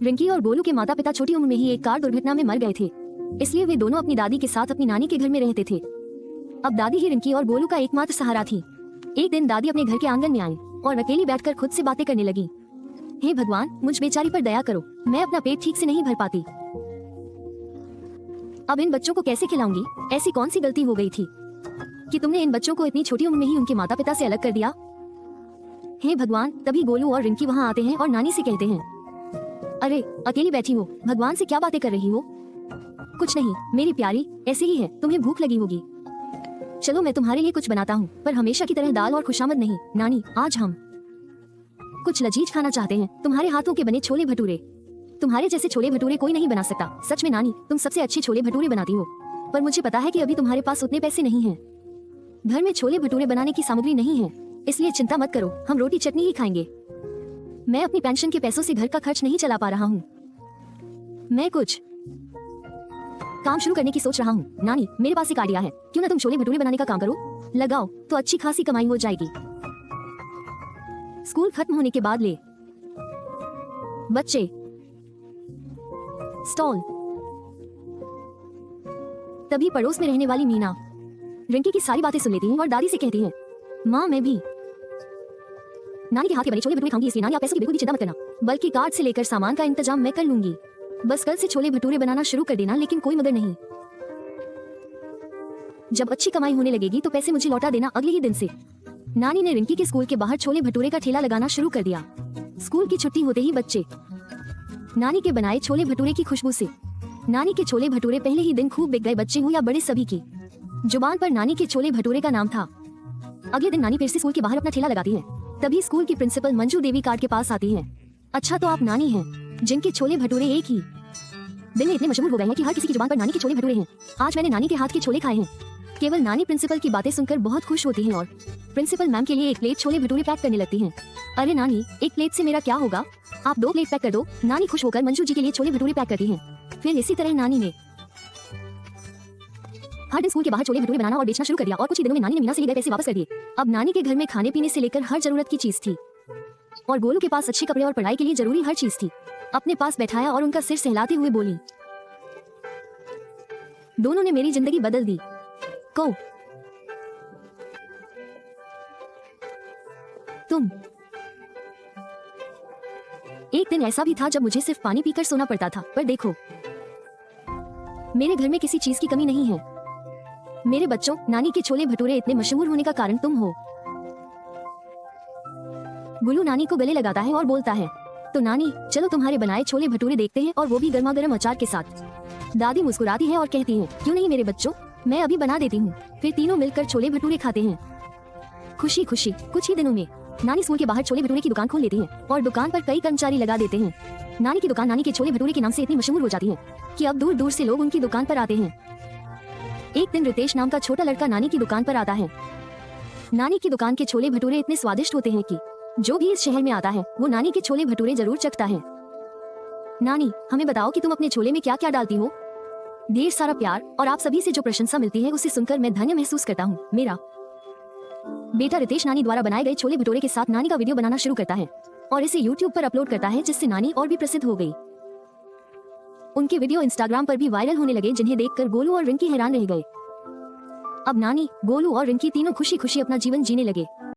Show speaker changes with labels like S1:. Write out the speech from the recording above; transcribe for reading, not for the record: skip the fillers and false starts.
S1: रिंकी और गोलू के माता पिता छोटी उम्र में ही एक कार दुर्घटना में मर गए थे, इसलिए वे दोनों अपनी दादी के साथ अपनी नानी के घर में रहते थे। अब दादी ही रिंकी और गोलू का एकमात्र सहारा थी। एक दिन दादी अपने घर के आंगन में आई और अकेली बैठकर खुद से बातें करने लगी। हे भगवान, मुझ बेचारी पर दया करो, मैं अपना पेट ठीक से नहीं भर पाती। अब इन बच्चों को कैसे खिलाऊंगी? ऐसी कौन सी गलती हो गई थी कि तुमने इन बच्चों को इतनी छोटी उम्र में ही उनके माता पिता से अलग कर दिया? हे भगवान, तभी गोलू और रिंकी वहाँ आते हैं और नानी से कहते हैं, अरे अकेली बैठी हो, भगवान से क्या बातें कर रही हो? कुछ नहीं मेरी प्यारी, ऐसे ही है, तुम्हें भूख लगी होगी। चलो मैं तुम्हारे लिए कुछ बनाता हूँ, पर हमेशा की तरह दाल और खुशामद नहीं। नानी, आज हम कुछ लजीज खाना चाहते हैं, तुम्हारे हाथों के बने छोले भटूरे। तुम्हारे जैसे छोले भटूरे कोई नहीं बना सकता। सच में नानी, तुम सबसे अच्छे छोले भटूरे बनाती हो, पर मुझे पता है कि अभी तुम्हारे पास उतने पैसे नहीं हैं। घर में छोले भटूरे बनाने की सामग्री नहीं है, इसलिए चिंता मत करो, हम रोटी चटनी ही खाएंगे। मैं अपनी पेंशन के पैसों से घर का खर्च नहीं चला पा रहा हूँ। मैं कुछ काम शुरू करने की सोच रहा हूँ। नानी, मेरे पास एक आइडिया है, क्यों ना तुम छोले भटूरे बनाने का काम करो? लगाओ तो अच्छी खासी कमाई हो जाएगी। स्कूल खत्म होने के बाद ले बच्चे स्टॉल। तभी पड़ोस में रहने वाली मीना रिंकी की सारी बातें सुन लेती हैं और दादी से कहती हैं, माँ मैं भी नानी के हाथ के बने छोले भटूरे खाऊंगी, इसलिए नानी आप पैसों की बिल्कुल भी चिंता मत करना, बल्कि कार्ड से लेकर सामान का इंतजाम मैं कर लूंगी। बस कल से छोले भटूरे बनाना शुरू कर देना, लेकिन कोई मगर नहीं। जब अच्छी कमाई होने लगेगी तो पैसे मुझे लौटा देना अगले ही दिन से। नानी ने रिंकी के स्कूल के बाहर छोले भटूरे का ठेला लगाना शुरू कर दिया। स्कूल की छुट्टी होते ही बच्चे नानी के बनाए छोले भटूरे की खुशबू से नानी के छोले भटूरे पहले ही दिन खूब बिक गए। बच्चे हो या बड़े, सभी की जुबान पर नानी के छोले भटूरे का नाम था। अगले दिन नानी फिर से स्कूल के बाहर अपना ठेला लगाती है। तभी स्कूल की प्रिंसिपल मंजू देवी कार्ड के पास आती है। अच्छा, तो आप नानी हैं जिनके छोले भटूरे एक ही दिन में इतने मशहूर हो गए हैं कि हर किसी की जुबान पर नानी के छोले भटूरे हैं। आज मैंने नानी के हाथ के छोले खाए हैं। केवल नानी प्रिंसिपल की बातें सुनकर बहुत खुश होती हैं और प्रिंसिपल मैम के लिए एक प्लेट छोले भटूरे पैक करने लगती हैं। अरे नानी, एक प्लेट से मेरा क्या होगा, आप 2 प्लेट पैक कर दो। नानी खुश होकर मंजू जी के लिए छोले भटूरे पैक करती हैं। फिर इसी तरह नानी ने हर दिन स्कूल के बाहर छोले भटूरे बनाना और बेचना शुरू कर दिया और कुछ ही दिनों में नानी ने मीना से लिए गए पैसे वापस कर दिए। अब नानी के घर में खाने पीने से लेकर हर जरूरत की चीज थी और गोलू के पास अच्छे कपड़े और पढ़ाई के लिए जरूरी हर चीज थी। अपने पास बैठाया और उनका सिर सहलाते हुए बोली, दोनों ने मेरी जिंदगी बदल दी। को तुम एक दिन ऐसा भी था जब मुझे सिर्फ पानी पीकर सोना पड़ता था, पर देखो मेरे घर में किसी चीज की कमी नहीं है। मेरे बच्चों, नानी के छोले भटूरे इतने मशहूर होने का कारण तुम हो। गुल्लू नानी को गले लगाता है और बोलता है, तो नानी चलो तुम्हारे बनाए छोले भटूरे देखते हैं, और वो भी गर्मा गर्म अचार के साथ। दादी मुस्कुराती है और कहती है, क्यों नहीं मेरे बच्चों, मैं अभी बना देती हूँ। फिर तीनों मिलकर छोले भटूरे खाते हैं। खुशी खुशी कुछ ही दिनों में नानी स्कूल के बाहर छोले भटूरे की दुकान खोल लेती है और दुकान पर कई कर्मचारी लगा देते हैं। नानी की दुकान नानी के छोले भटूरे के नाम से इतनी मशहूर हो जाती है कि अब दूर दूर से लोग उनकी दुकान पर आते हैं। एक दिन रितेश नाम का छोटा लड़का नानी की दुकान पर आता है। नानी की दुकान के छोले भटूरे इतने स्वादिष्ट होते हैं कि जो भी इस शहर में आता है वो नानी के छोले भटूरे जरूर चखता है। नानी, हमें बताओ कि तुम अपने छोले में क्या क्या डालती हो? ढेर सारा प्यार और आप सभी से जो प्रशंसा मिलती है उसे सुनकर मैं धन्य महसूस करता हूँ। मेरा बेटा रितेश नानी द्वारा बनाए गए छोले भटूरे के साथ नानी का वीडियो बनाना शुरू करता है और इसे YouTube पर अपलोड करता है, जिससे नानी और भी प्रसिद्ध हो गई। उनके वीडियो इंस्टाग्राम पर भी वायरल होने लगे, जिन्हें देखकर गोलू और रिंकी हैरान रह गए। अब नानी, गोलू और रिंकी तीनों खुशी खुशी अपना जीवन जीने लगे।